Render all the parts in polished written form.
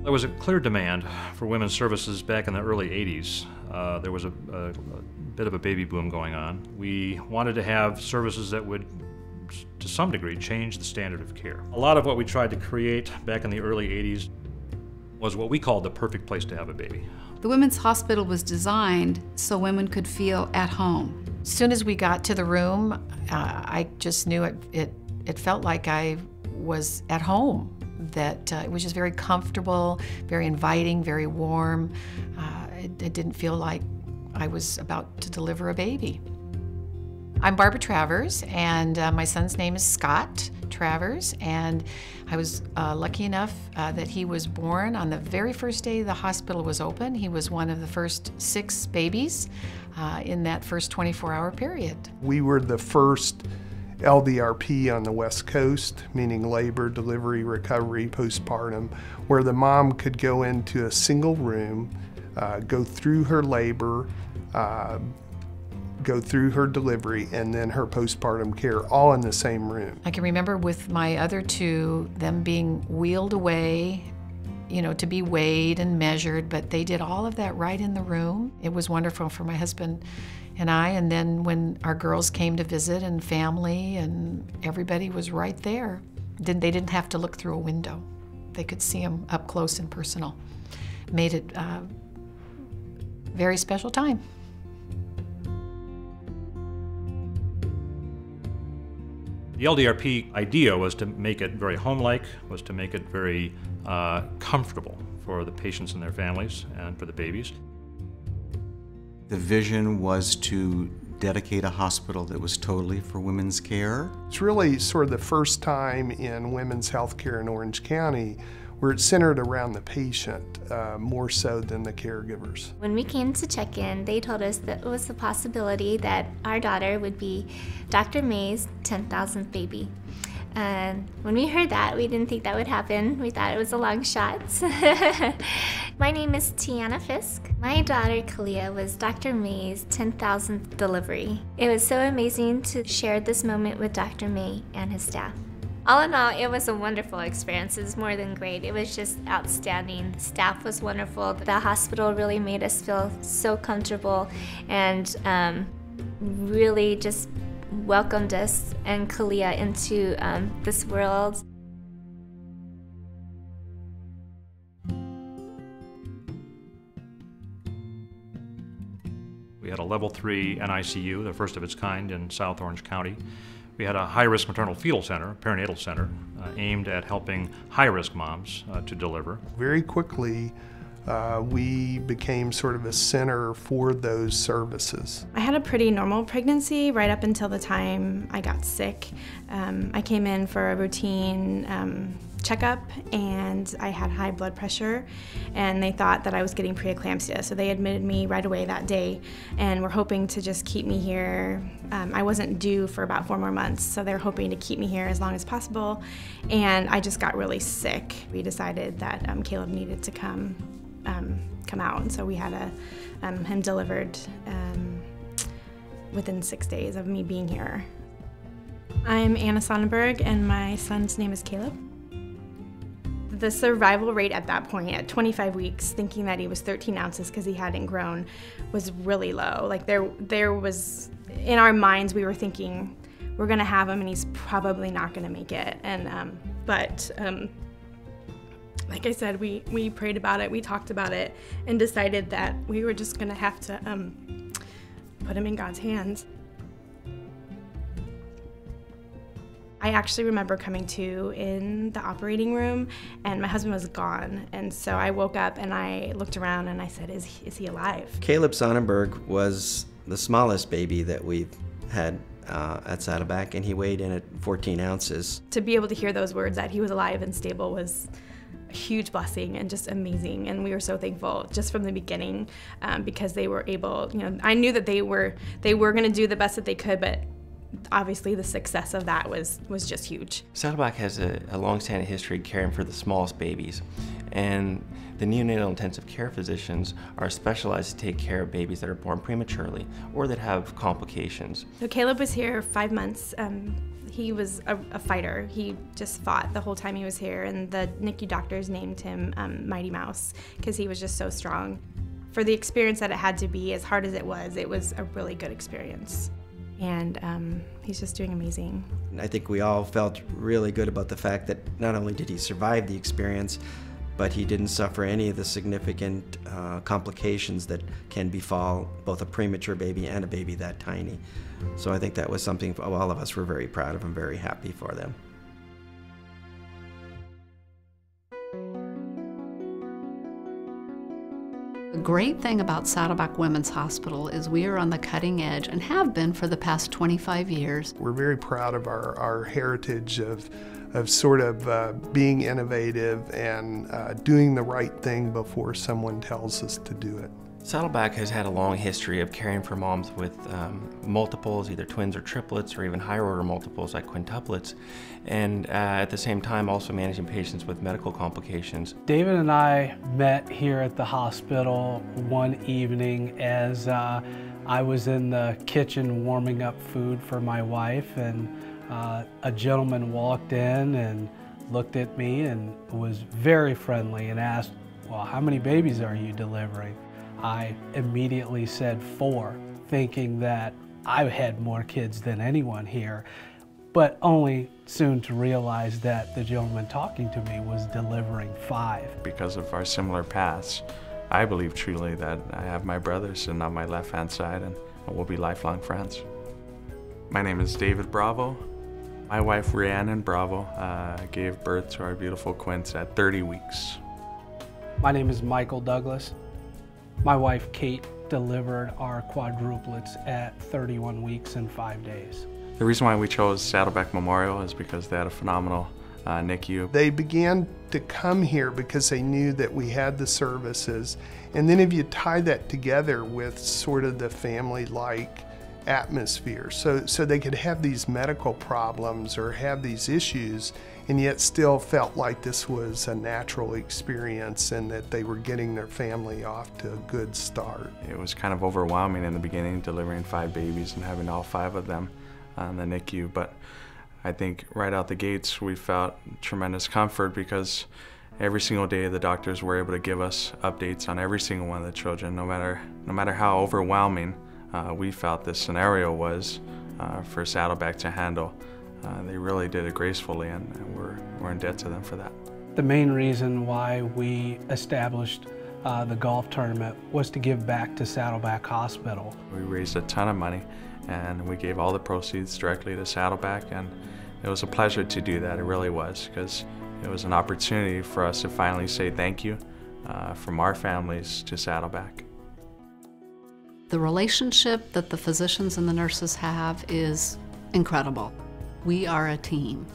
There was a clear demand for women's services back in the early 80s. There was a bit of a baby boom going on. We wanted to have services that would, to some degree, change the standard of care. A lot of what we tried to create back in the early 80s was what we called the perfect place to have a baby. The Women's Hospital was designed so women could feel at home. As soon as we got to the room, I just knew it felt like I was at home. That it was just very comfortable, very inviting, very warm. It didn't feel like I was about to deliver a baby. I'm Barbara Travers, and my son's name is Scott Travers, and I was lucky enough that he was born on the very first day the hospital was open. He was one of the first 6 babies in that first 24-hour period. We were the first LDRP on the West Coast, meaning labor, delivery, recovery, postpartum, where the mom could go into a single room, go through her labor, go through her delivery, and then her postpartum care, all in the same room. I can remember with my other 2, them being wheeled away, you know, to be weighed and measured, but they did all of that right in the room. It was wonderful for my husband and I, and then when our girls came to visit and family and everybody was right there. They didn't have to look through a window. They could see them up close and personal. Made it a very special time. The LDRP idea was to make it very home-like, was to make it very comfortable for the patients and their families and for the babies. The vision was to dedicate a hospital that was totally for women's care. It's really sort of the first time in women's health care in Orange County where it's centered around the patient more so than the caregivers. When we came to check in, they told us that it was a possibility that our daughter would be Dr. May's 10,000th baby. And when we heard that, we didn't think that would happen. We thought it was a long shot. My name is Tiana Fisk. My daughter, Kalia, was Dr. May's 10,000th delivery. It was so amazing to share this moment with Dr. May and his staff. All in all, it was a wonderful experience. It was more than great. It was just outstanding. The staff was wonderful. The hospital really made us feel so comfortable and really just welcomed us and Kalia into this world. We had a level 3 NICU, the first of its kind in South Orange County. We had a high-risk maternal fetal center, perinatal center, aimed at helping high-risk moms to deliver. Very quickly, we became sort of a center for those services. I had a pretty normal pregnancy right up until the time I got sick. I came in for a routine checkup and I had high blood pressure and they thought that I was getting preeclampsia, so they admitted me right away that day and were hoping to just keep me here. I wasn't due for about 4 more months, so they were hoping to keep me here as long as possible, and I just got really sick. We decided that Caleb needed to come out, and so we had him delivered within 6 days of me being here. I'm Anna Sonnenberg and my son's name is Caleb. The survival rate at that point, at 25 weeks, thinking that he was 13 ounces because he hadn't grown, was really low. Like there was, in our minds, we were thinking, we're gonna have him and he's probably not gonna make it. And but like I said, we prayed about it, we talked about it, and decided that we were just gonna have to put him in God's hands. I actually remember coming to in the operating room and my husband was gone, and so I woke up and I looked around and I said, is he alive? Caleb Sonnenberg was the smallest baby that we've had at Saddleback, and he weighed in at 14 ounces. To be able to hear those words that he was alive and stable was a huge blessing and just amazing, and we were so thankful just from the beginning because they were able, you know, I knew that they were going to do the best that they could, but obviously the success of that was just huge. Saddleback has a long-standing history caring for the smallest babies, And the neonatal intensive care physicians are specialized to take care of babies that are born prematurely or that have complications. So Caleb was here 5 months. He was a fighter. He just fought the whole time he was here, and the NICU doctors named him Mighty Mouse because he was just so strong. For the experience that it had to be, as hard as it was a really good experience. And he's just doing amazing. I think we all felt really good about the fact that not only did he survive the experience, but he didn't suffer any of the significant complications that can befall both a premature baby and a baby that tiny. So I think that was something all of us were very proud of and very happy for them. The great thing about Saddleback Women's Hospital is we are on the cutting edge and have been for the past 25 years. We're very proud of our heritage of sort of being innovative and doing the right thing before someone tells us to do it. Saddleback has had a long history of caring for moms with multiples, either twins or triplets, or even higher order multiples like quintuplets, and at the same time also managing patients with medical complications. David and I met here at the hospital one evening as I was in the kitchen warming up food for my wife, and a gentleman walked in and looked at me and was very friendly and asked, "Well, how many babies are you delivering?" I immediately said 4, thinking that I had more kids than anyone here, but only soon to realize that the gentleman talking to me was delivering 5. Because of our similar paths, I believe truly that I have my brother sitting on my left-hand side, and we'll be lifelong friends. My name is David Bravo. My wife Rhiannon Bravo gave birth to our beautiful Quints at 30 weeks. My name is Michael Douglas. My wife Kate delivered our quadruplets at 31 weeks and 5 days. The reason why we chose Saddleback Memorial is because they had a phenomenal NICU. They began to come here because they knew that we had the services, and then if you tie that together with sort of the family-like atmosphere, so they could have these medical problems or have these issues and yet still felt like this was a natural experience and that they were getting their family off to a good start. It was kind of overwhelming in the beginning, delivering 5 babies and having all 5 of them on the NICU, but I think right out the gates we felt tremendous comfort because every single day the doctors were able to give us updates on every single one of the children, no matter how overwhelming we felt this scenario was for Saddleback to handle. They really did it gracefully, and we're in debt to them for that. The main reason why we established the golf tournament was to give back to Saddleback Hospital. We raised a ton of money, and we gave all the proceeds directly to Saddleback, and it was a pleasure to do that. It really was, because it was an opportunity for us to finally say thank you from our families to Saddleback. The relationship that the physicians and the nurses have is incredible. We are a team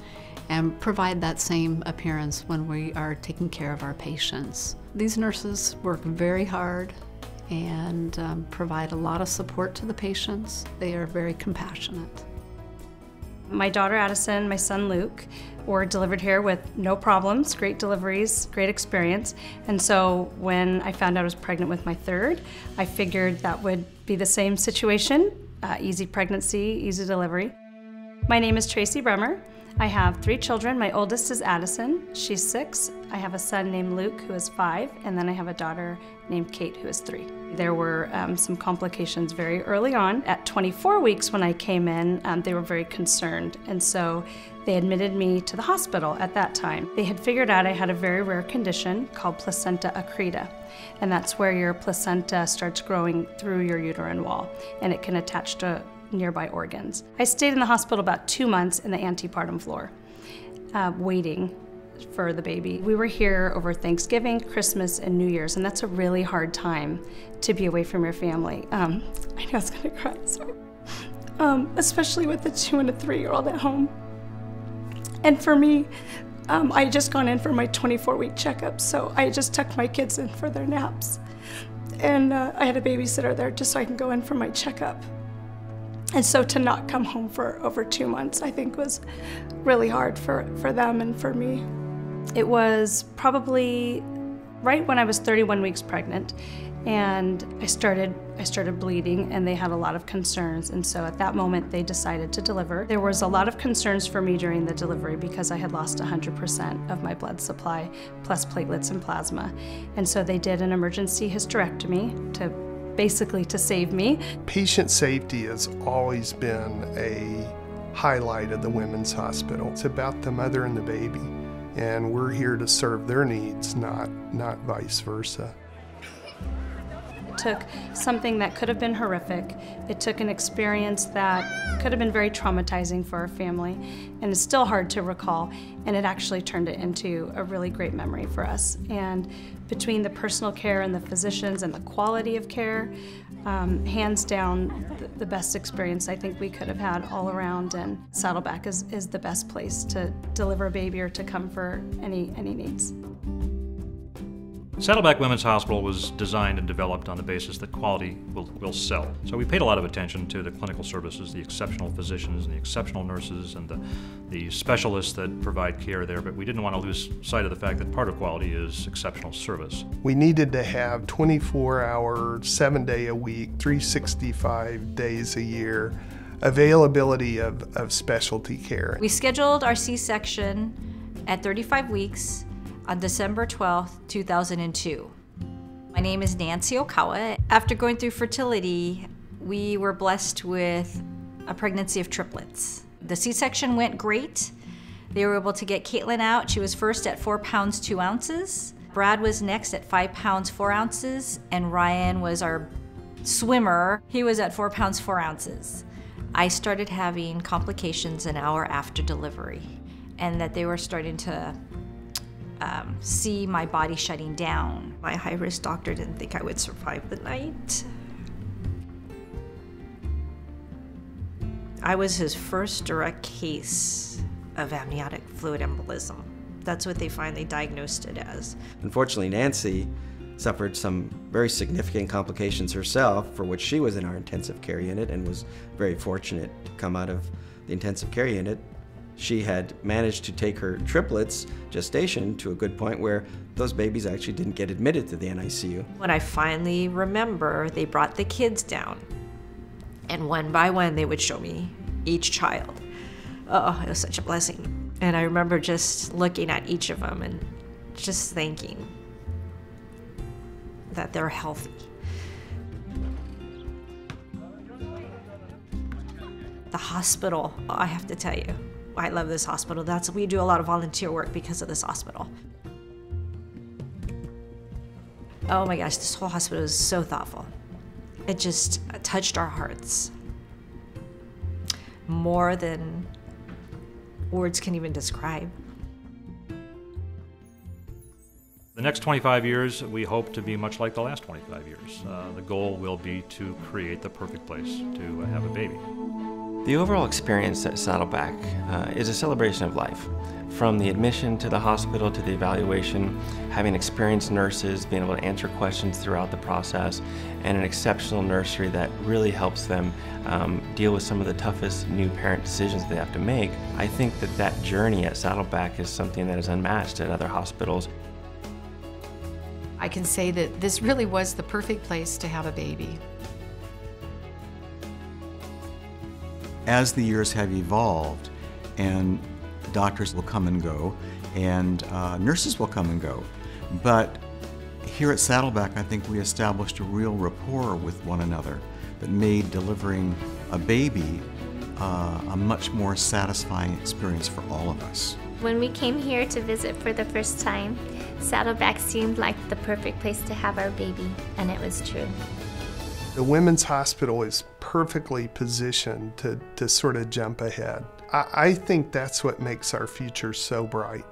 and provide that same appearance when we are taking care of our patients. These nurses work very hard and provide a lot of support to the patients. They are very compassionate. My daughter Addison, my son Luke were delivered here with no problems, great deliveries, great experience. And so when I found out I was pregnant with my third, I figured that would be the same situation, easy pregnancy, easy delivery. My name is Tracy Bremer. I have 3 children. My oldest is Addison, she's 6. I have a son named Luke who is 5, and then I have a daughter named Kate who is 3. There were some complications very early on. At 24 weeks when I came in, they were very concerned, and so they admitted me to the hospital at that time. They had figured out I had a very rare condition called placenta accreta, and that's where your placenta starts growing through your uterine wall, and it can attach to nearby organs. I stayed in the hospital about 2 months in the antepartum floor, waiting for the baby. We were here over Thanksgiving, Christmas, and New Year's, and that's a really hard time to be away from your family. I know I was gonna cry, sorry. Especially with a 2- and a 3-year-old at home. And for me, I had just gone in for my 24-week checkup, so I just tucked my kids in for their naps. And I had a babysitter there just so I can go in for my checkup. And so to not come home for over 2 months, I think was really hard for them and for me. It was probably right when I was 31 weeks pregnant, and I started bleeding, and they had a lot of concerns, and so at that moment they decided to deliver. There was a lot of concerns for me during the delivery because I had lost 100% of my blood supply, plus platelets and plasma, and so they did an emergency hysterectomy to basically to save me. Patient safety has always been a highlight of the Women's Hospital. It's about the mother and the baby, and we're here to serve their needs, not vice versa. It took something that could have been horrific. It took an experience that could have been very traumatizing for our family, and it's still hard to recall, and it actually turned it into a really great memory for us. And between the personal care and the physicians and the quality of care, hands down, the best experience I think we could have had all around, and Saddleback is the best place to deliver a baby or to come for any needs. Saddleback Women's Hospital was designed and developed on the basis that quality will sell. So we paid a lot of attention to the clinical services, the exceptional physicians and the exceptional nurses and the specialists that provide care there, but we didn't want to lose sight of the fact that part of quality is exceptional service. We needed to have 24-hour, 7-day-a-week, 365 days a year availability of specialty care. We scheduled our C-section at 35 weeks on December 12th, 2002. My name is Nancy Okawa. After going through fertility, we were blessed with a pregnancy of triplets. The C-section went great. They were able to get Caitlin out. She was first at 4 pounds 2 ounces. Brad was next at 5 pounds 4 ounces, and Ryan was our swimmer. He was at 4 pounds 4 ounces. I started having complications an hour after delivery, and that they were starting to see my body shutting down. My high-risk doctor didn't think I would survive the night. I was his first direct case of amniotic fluid embolism. That's what they finally diagnosed it as. Unfortunately, Nancy suffered some very significant complications herself, for which she was in our intensive care unit and was very fortunate to come out of the intensive care unit. She had managed to take her triplets gestation to a good point where those babies actually didn't get admitted to the NICU. When I finally remember, they brought the kids down, and one by one they would show me each child. Oh, it was such a blessing. And I remember just looking at each of them and just thinking that they're healthy. The hospital, I have to tell you, I love this hospital. We do a lot of volunteer work because of this hospital. Oh my gosh, this whole hospital is so thoughtful. It just touched our hearts more than words can even describe. The next 25 years, we hope to be much like the last 25 years. The goal will be to create the perfect place to have a baby. The overall experience at Saddleback is a celebration of life. From the admission to the hospital to the evaluation, having experienced nurses, being able to answer questions throughout the process, and an exceptional nursery that really helps them deal with some of the toughest new parent decisions they have to make. I think that journey at Saddleback is something that is unmatched at other hospitals. I can say that this really was the perfect place to have a baby. As the years have evolved, and doctors will come and go, and nurses will come and go, but here at Saddleback, I think we established a real rapport with one another that made delivering a baby a much more satisfying experience for all of us. When we came here to visit for the first time, Saddleback seemed like the perfect place to have our baby, and it was true. The Women's Hospital is perfectly positioned to sort of jump ahead. I think that's what makes our future so bright.